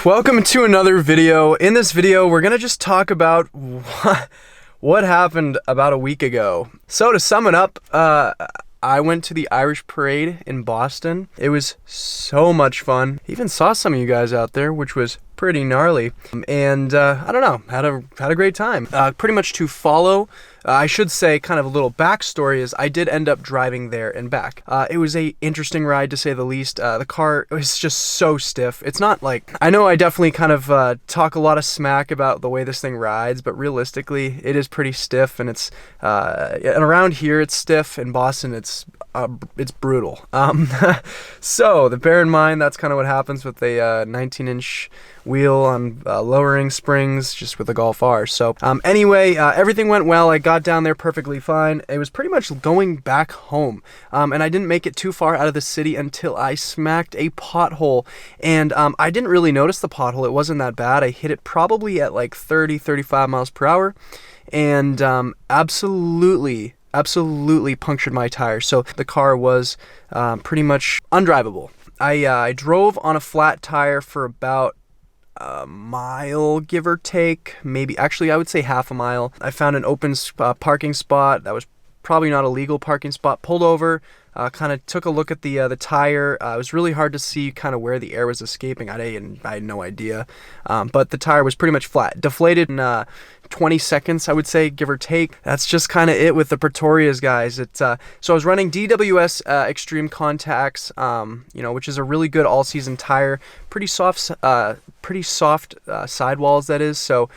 Welcome to another video. In this video, we're gonna just talk about what happened about a week ago. So to sum it up, I went to the Irish Parade in Boston. It was so much fun. Even saw some of you guys out there, which was pretty gnarly. And I don't know, had a great time. Pretty much to follow, I should say kind of a little backstory is I did end up driving there and back. It was a interesting ride to say the least. The car was just so stiff. It's not like, I know I definitely kind of talk a lot of smack about the way this thing rides, but realistically it is pretty stiff, and it's and around here it's stiff. In Boston it's brutal. So bear in mind that's kind of what happens with a 19-inch wheel on lowering springs just with a Golf R. So anyway, everything went well. I got down there perfectly fine. It was pretty much going back home, and I didn't make it too far out of the city until I smacked a pothole, and I didn't really notice the pothole. It wasn't that bad. I hit it probably at like 30-35 miles per hour, and absolutely punctured my tire. So the car was pretty much undrivable. I drove on a flat tire for about a mile, give or take. Maybe, actually, I would say half a mile. I found an open parking spot that was probably not a legal parking spot. Pulled over, kind of took a look at the tire. It was really hard to see kind of where the air was escaping. I had no idea, but the tire was pretty much flat. Deflated in 20 seconds, I would say, give or take. That's just kind of it with the Pretorias, guys. So I was running DWS Extreme Contacts, which is a really good all-season tire. Pretty soft sidewalls, that is. So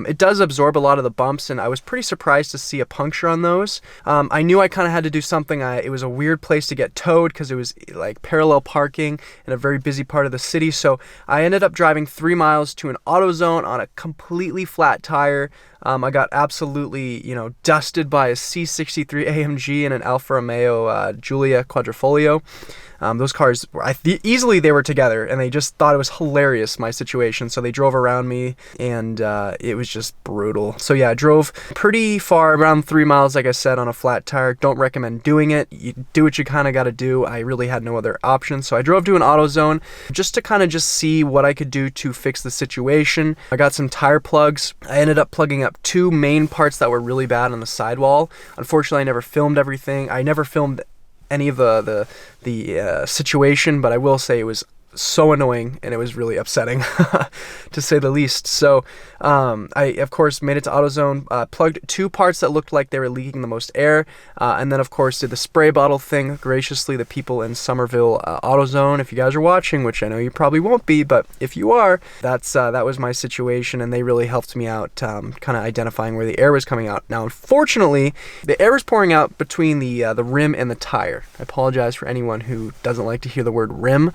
it does absorb a lot of the bumps, and I was pretty surprised to see a puncture on those. I knew I kind of had to do something. It was a weird place to get towed because it was like parallel parking in a very busy part of the city. So I ended up driving 3 miles to an AutoZone on a completely flat tire. I got absolutely, dusted by a C63 AMG and an Alfa Romeo Giulia Quadrifoglio. Those cars, easily they were together, and they just thought it was hilarious, my situation. So they drove around me, and it was just brutal. So yeah, I drove pretty far, around 3 miles, like I said, on a flat tire. Don't recommend doing it. You do what you kind of got to do. I really had no other option. So I drove to an AutoZone just to kind of just see what I could do to fix the situation. I got some tire plugs. I ended up plugging up 2 main parts that were really bad on the sidewall. Unfortunately, I never filmed everything. I never filmed any of the situation, but I will say it was so annoying, and it was really upsetting to say the least. So I of course made it to AutoZone, plugged 2 parts that looked like they were leaking the most air, and then of course did the spray bottle thing. Graciously, the people in Somerville AutoZone, if you guys are watching, which I know you probably won't be, but if you are, that was my situation, and they really helped me out, kind of identifying where the air was coming out. Now unfortunately, the air was pouring out between the rim and the tire. I apologize for anyone who doesn't like to hear the word rim,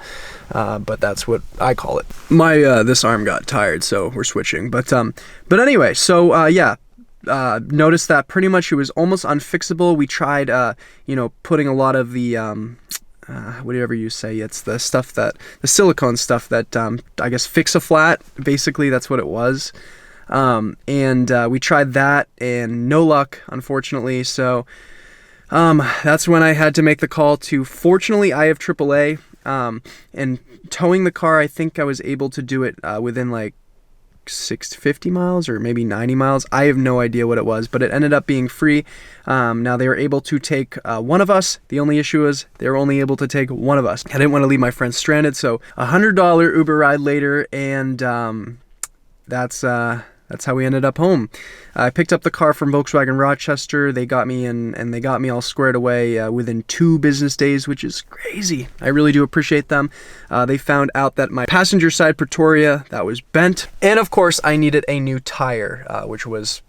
but that's what I call it. My this arm got tired, so we're switching. But anyway, so noticed that pretty much it was almost unfixable. We tried, putting a lot of the whatever you say, it's the stuff the silicone stuff that I guess Fix-A-Flat. Basically, that's what it was. We tried that, and no luck, unfortunately. So that's when I had to make the call to. Fortunately, I have AAA. And towing the car, I think I was able to do it within like 50 miles or maybe 90 miles. I have no idea what it was, but it ended up being free. Now they were able to take one of us. The only issue is they were only able to take one of us. I didn't want to leave my friends stranded, so $100 Uber ride later, and that's how we ended up home. I picked up the car from Volkswagen Rochester. They got me in, and they got me all squared away within 2 business days, which is crazy. I really do appreciate them. They found out that my passenger side Pretoria, that was bent. And of course, I needed a new tire, which was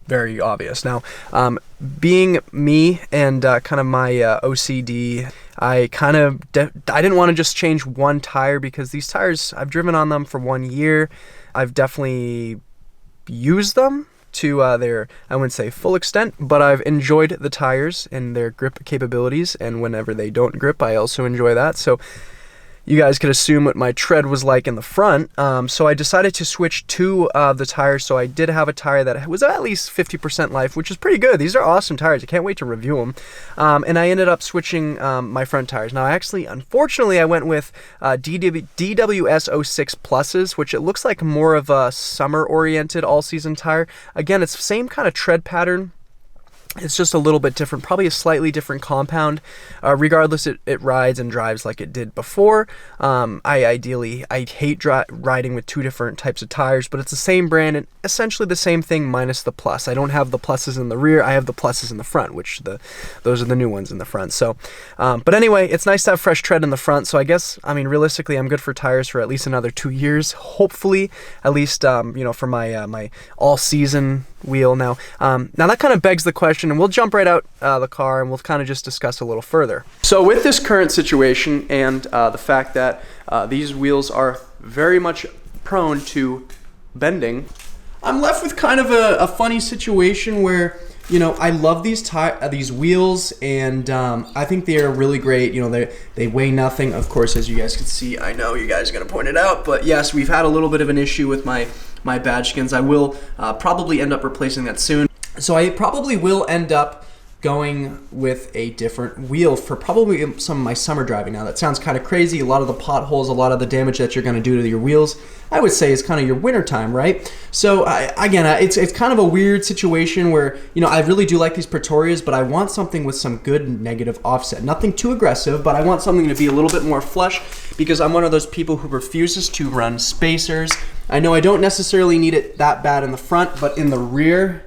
very obvious. Now, being me and kind of my OCD, I didn't want to just change one tire, because these tires, I've driven on them for 1 year. I've definitely use them to their, I wouldn't say full extent, but I've enjoyed the tires and their grip capabilities, and whenever they don't grip, I also enjoy that. So you guys could assume what my tread was like in the front. So I decided to switch to the tires. So I did have a tire that was at least 50% life, which is pretty good. These are awesome tires. I can't wait to review them. And I ended up switching my front tires. Now, unfortunately, I went with DWS 06 Pluses, which it looks like more of a summer-oriented all-season tire. Again, it's the same kind of tread pattern. It's just a little bit different, probably a slightly different compound. Regardless, it rides and drives like it did before. I hate riding with two different types of tires, but it's the same brand and essentially the same thing minus the plus. I don't have the pluses in the rear, I have the pluses in the front, which those are the new ones in the front. So, but anyway, it's nice to have fresh tread in the front. So I guess, realistically, I'm good for tires for at least another 2 years. Hopefully, at least, for my all-season wheel. Now that kind of begs the question, and we'll jump right out the car and we'll kind of just discuss a little further. So with this current situation and the fact that these wheels are very much prone to bending, I'm left with kind of a funny situation where, I love these wheels, and I think they are really great. They weigh nothing. Of course, as you guys can see, I know you guys are going to point it out, but yes, we've had a little bit of an issue with my badge skins. I will probably end up replacing that soon. So I probably will end up going with a different wheel for probably some of my summer driving. Now that sounds kind of crazy. A lot of the potholes, a lot of the damage that you're going to do to your wheels, I would say is kind of your winter time, right? So it's kind of a weird situation where, I really do like these Pretorias, but I want something with some good negative offset. Nothing too aggressive, but I want something to be a little bit more flush because I'm one of those people who refuses to run spacers. I know I don't necessarily need it that bad in the front, but in the rear,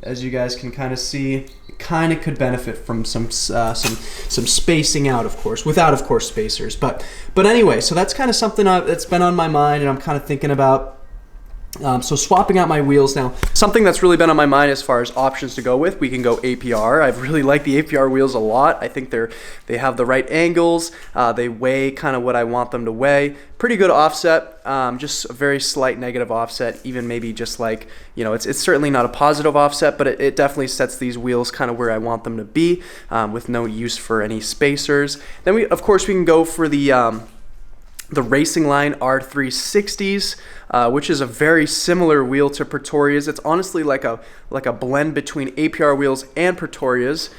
as you guys can kind of see, kind of could benefit from some spacing out, of course, without, of course, spacers. But anyway, so that's kind of something that's been on my mind, and I'm kind of thinking about. So swapping out my wheels now. Something that's really been on my mind as far as options to go with, we can go APR. I really like the APR wheels a lot. I think they have the right angles. They weigh kind of what I want them to weigh. Pretty good offset, just a very slight negative offset, even maybe just like, it's certainly not a positive offset, but it definitely sets these wheels kind of where I want them to be, with no use for any spacers. Then of course we can go for the Racing Line R360s, which is a very similar wheel to Pretorias. It's honestly like a blend between APR wheels and Pretorias.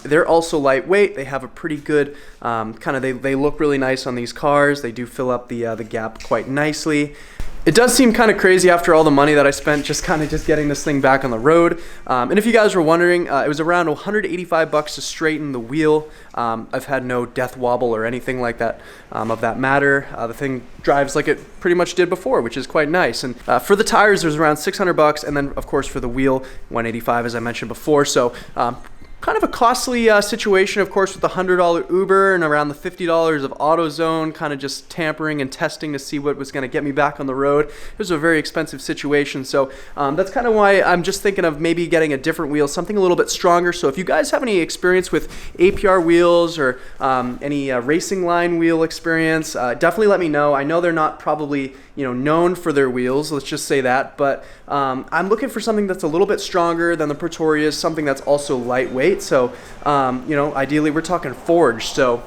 They're also lightweight. They have a pretty good they look really nice on these cars. They do fill up the gap quite nicely. It does seem kind of crazy after all the money that I spent just getting this thing back on the road. And if you guys were wondering, it was around $185 to straighten the wheel. I've had no death wobble or anything like that of that matter. The thing drives like it pretty much did before, which is quite nice. And for the tires, there's around $600, and then of course for the wheel, $185 as I mentioned before. So kind of a costly situation, of course, with the $100 Uber and around the $50 of AutoZone, kind of just tampering and testing to see what was going to get me back on the road. It was a very expensive situation, so that's kind of why I'm just thinking of maybe getting a different wheel, something a little bit stronger. So if you guys have any experience with APR wheels or any Racing Line wheel experience, definitely let me know. I know they're not probably known for their wheels, let's just say that, but I'm looking for something that's a little bit stronger than the Pretorias, something that's also lightweight. So ideally we're talking forged. So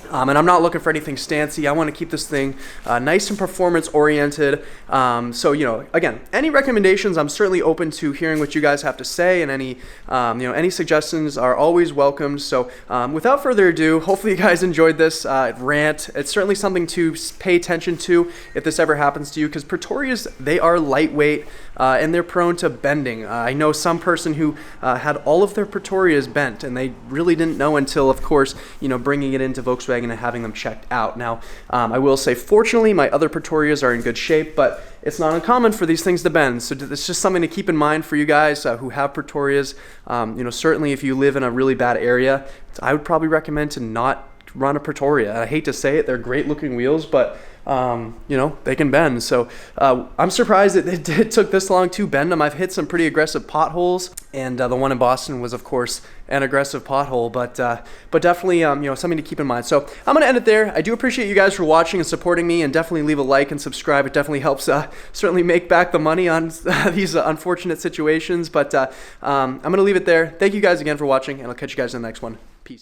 and I'm not looking for anything stancy. I want to keep this thing nice and performance oriented. So again, any recommendations, I'm certainly open to hearing what you guys have to say, and any suggestions are always welcomed. So without further ado, hopefully you guys enjoyed this rant. It's certainly something to pay attention to if this ever happens to you, because Pretorias, they are lightweight and they're prone to bending. I know some person who had all of their Pretorias bent, and they really didn't know until, of course, bringing it into Volkswagen and having them checked out. Now, I will say, fortunately, my other Pretorias are in good shape, but it's not uncommon for these things to bend. So it's just something to keep in mind for you guys who have Pretorias. Certainly if you live in a really bad area, I would probably recommend to not run a Pretoria. I hate to say it, they're great looking wheels, but they can bend. So I'm surprised that it took this long to bend them. I've hit some pretty aggressive potholes, and the one in Boston was, of course, an aggressive pothole, but definitely something to keep in mind. So I'm gonna end it there. I do appreciate you guys for watching and supporting me, and definitely leave a like and subscribe. It definitely helps certainly make back the money on these unfortunate situations. But I'm gonna leave it there. Thank you guys again for watching, and I'll catch you guys in the next one.